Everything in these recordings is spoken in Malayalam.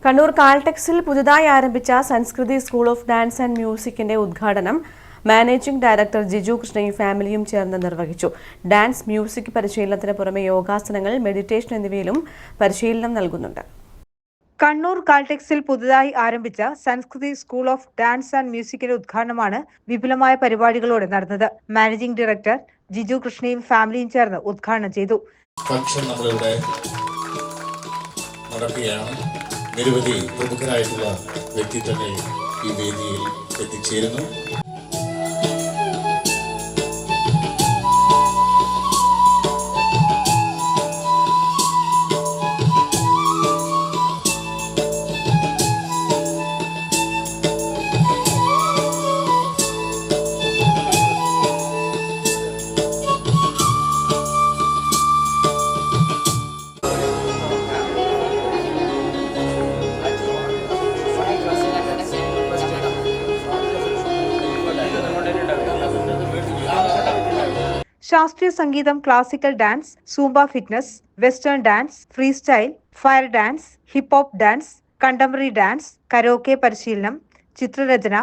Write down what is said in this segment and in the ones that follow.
കണ്ണൂർ കാൽടെക്സിൽ പുതുതായി ആരംഭിച്ച സംസ്കൃതി സ്കൂൾ ഓഫ് ഡാൻസ് ആൻഡ് മ്യൂസിക്കിന്റെ ഉദ്ഘാടനം മാനേജിംഗ് ഡയറക്ടർ ജിജു കൃഷ്ണയും ഫാമിലിയും ചേർന്ന് നിർവഹിച്ചു. ഡാൻസ്, മ്യൂസിക് പരിശീലനത്തിന് പുറമെ യോഗാസനങ്ങൾ, മെഡിറ്റേഷൻ എന്നിവയിലും പരിശീലനം നൽകുന്നുണ്ട്. കണ്ണൂർ കാൽടെക്സിൽ പുതുതായി ആരംഭിച്ച സംസ്കൃതി സ്കൂൾ ഓഫ് ഡാൻസ് ആൻഡ് മ്യൂസിക്കിന്റെ ഉദ്ഘാടനമാണ് വിപുലമായ പരിപാടികളോടെ നടന്നത്. മാനേജിംഗ് ഡയറക്ടർ ജിജു കൃഷ്ണയും ഫാമിലിയും ചേർന്ന് ഉദ്ഘാടനം ചെയ്തു. നിരവധി പ്രമുഖരായിട്ടുള്ള വ്യക്തിത്വങ്ങൾ ഈ വേദിയിൽ എത്തിച്ചേരുന്നു. ശാസ്ത്രീയ സംഗീതം, classical dance, Zumba fitness, western dance, free style, fire dance, hip hop dance, contemporary dance, karaoke പരിശീലനം, ചിത്രരചന,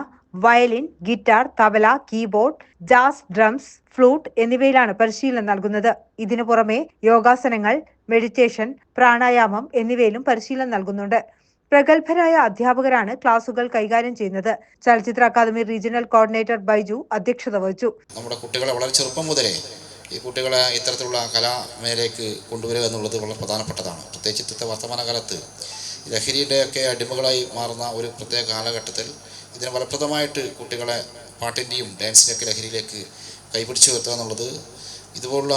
violin, guitar, tabla, keyboard, jazz, drums, flute എന്നിവയിലാണ് പരിശീലനം നൽകുന്നത്. ഇതിനു പുറമെ യോഗാസനങ്ങൾ, മെഡിറ്റേഷൻ, പ്രാണായാമം എന്നിവയിലും പരിശീലനം നൽകുന്നുണ്ട്. പ്രഗത്ഭരായ അധ്യാപകരാണ് ക്ലാസുകൾ കൈകാര്യം ചെയ്യുന്നത്. ചലച്ചിത്ര അക്കാദമി റീജിയണൽ കോർഡിനേറ്റർ ബൈജു അധ്യക്ഷത വഹിച്ചു. നമ്മുടെ കുട്ടികളെ വളരെ ചെറുപ്പം മുതലേ ഈ കുട്ടികളെ ഇത്തരത്തിലുള്ള കലാമേഖലയിലേക്ക് കൊണ്ടുവരിക എന്നുള്ളത് വളരെ പ്രധാനപ്പെട്ടതാണ്. പ്രത്യേകിച്ച് ഇന്നത്തെ വർത്തമാനകാലത്ത് ലഹരിയുടെയൊക്കെ അടിമകളായി മാറുന്ന ഒരു പ്രത്യേക കാലഘട്ടത്തിൽ ഇതിന് ഫലപ്രദമായിട്ട് കുട്ടികളെ പാട്ടിൻ്റെയും ഡാൻസിൻ്റെയൊക്കെ ലഹരിയിലേക്ക് കൈപിടിച്ചു വരുത്തുക എന്നുള്ളത് ഇതുപോലുള്ള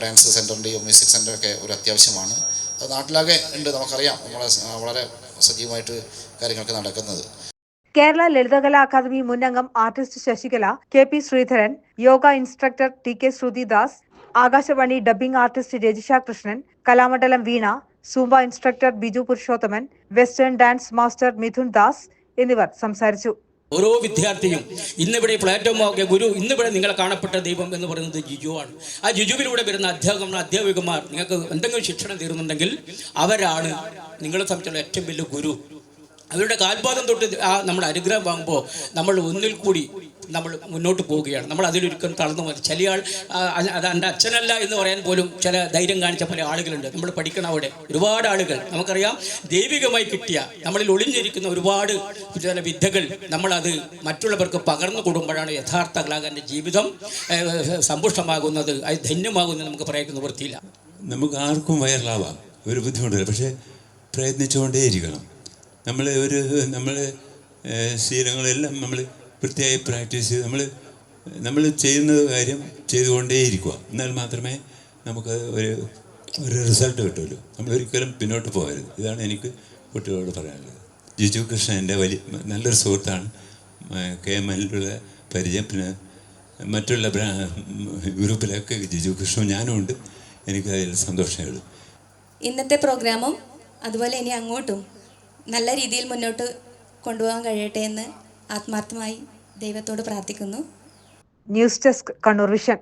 ഡാൻസ് സെൻ്ററിൻ്റെയും മ്യൂസിക് സെൻ്ററൊക്കെ ഒരു അത്യാവശ്യമാണ്. അത് നാട്ടിലാകെ ഉണ്ട്, നമുക്കറിയാം. നമ്മളെ വളരെ സജീവമായിട്ട് കാര്യങ്ങളൊക്കെ നടക്കുന്നത്. കേരള ലളിതകലാ അക്കാദമി മുൻ അംഗം artist Sasikala, KP. Sreedharan, yoga instructor TK. Sruthidas, Akashvani dubbing artist Rajisha Krishnan, Kalamandalam Veena, zumba instructor Biju Purushothaman, western dance master Mithun Das എന്നിവർ സംസാരിച്ചു. ഓരോ വിദ്യാർത്ഥിയും ഇന്നിവിടെ പ്ലാറ്റ്ഫോം ഗുരു, ഇന്നിവിടെ നിങ്ങളെ കാണപ്പെട്ട ദൈവം എന്ന് പറയുന്നത് ജിജു ആണ്. ആ ജിജുവിലൂടെ വരുന്ന അധ്യാപകന്മാർ നിങ്ങൾക്ക് എന്തെങ്കിലും ശിക്ഷണം തരുന്നുണ്ടെങ്കിൽ അവരാണ് നിങ്ങളെ സംബന്ധിച്ചുള്ള ഏറ്റവും വലിയ ഗുരു. അവരുടെ കാൽപാദം തൊട്ട് നമ്മൾ അനുഗ്രഹം വാങ്ങുമ്പോൾ നമ്മൾ ഒന്നിൽ കൂടി നമ്മൾ മുന്നോട്ട് പോവുകയാണ്. നമ്മൾ അതിലൊരിക്കലും തളർന്നു പോയി. ചില ആൾ അത് എൻ്റെ അച്ഛനല്ല എന്ന് പറയാൻ പോലും ചില ധൈര്യം കാണിച്ച പല ആളുകളുണ്ട്. നമ്മൾ പഠിക്കണ അവിടെ ഒരുപാട് ആളുകൾ നമുക്കറിയാം. ദൈവികമായി കിട്ടിയ നമ്മളിൽ ഒളിഞ്ഞിരിക്കുന്ന ഒരുപാട് ചില വിദ്യകൾ നമ്മളത് മറ്റുള്ളവർക്ക് പകർന്നു കൊടുക്കുമ്പോഴാണ് യഥാർത്ഥ കലാകാരൻ്റെ ജീവിതം സമ്പുഷ്ടമാകുന്നത്, അത് ധന്യമാകുന്നത്. നമുക്ക് പറയാൻ നിവൃത്തിയില്ല. നമുക്ക് ആർക്കും വൈറലാവാം, ഒരു ബുദ്ധിമുട്ടില്ല. പക്ഷേ പ്രയത്നിച്ചുകൊണ്ടേയിരിക്കണം. നമ്മൾ ശീലങ്ങളെല്ലാം നമ്മൾ വൃത്തിയായി പ്രാക്ടീസ് ചെയ്ത് നമ്മൾ ചെയ്യുന്ന കാര്യം ചെയ്തുകൊണ്ടേയിരിക്കുക. എന്നാൽ മാത്രമേ നമുക്ക് ഒരു റിസൾട്ട് കിട്ടുള്ളൂ. നമ്മളൊരിക്കലും പിന്നോട്ട് പോകരുത്. ഇതാണ് എനിക്ക് കുട്ടികളോട് പറയാനുള്ളത്. ജിജു കൃഷ്ണൻ എൻ്റെ നല്ലൊരു സുഹൃത്താണ്. KML പരിചയം, പിന്നെ മറ്റുള്ള ഗ്രൂപ്പിലൊക്കെ ജിജു കൃഷ്ണൻ ഞാനും ഉണ്ട്. എനിക്ക് അതിൽ സന്തോഷമേ ഉള്ളൂ. ഇന്നത്തെ പ്രോഗ്രാമും അതുപോലെ ഇനി അങ്ങോട്ടും നല്ല രീതിയിൽ മുന്നോട്ട് കൊണ്ടുപോകാൻ കഴിയട്ടെ എന്ന് ആത്മാർത്ഥമായി ദൈവത്തോട് പ്രാർത്ഥിക്കുന്നു. News desk, Kannur vision.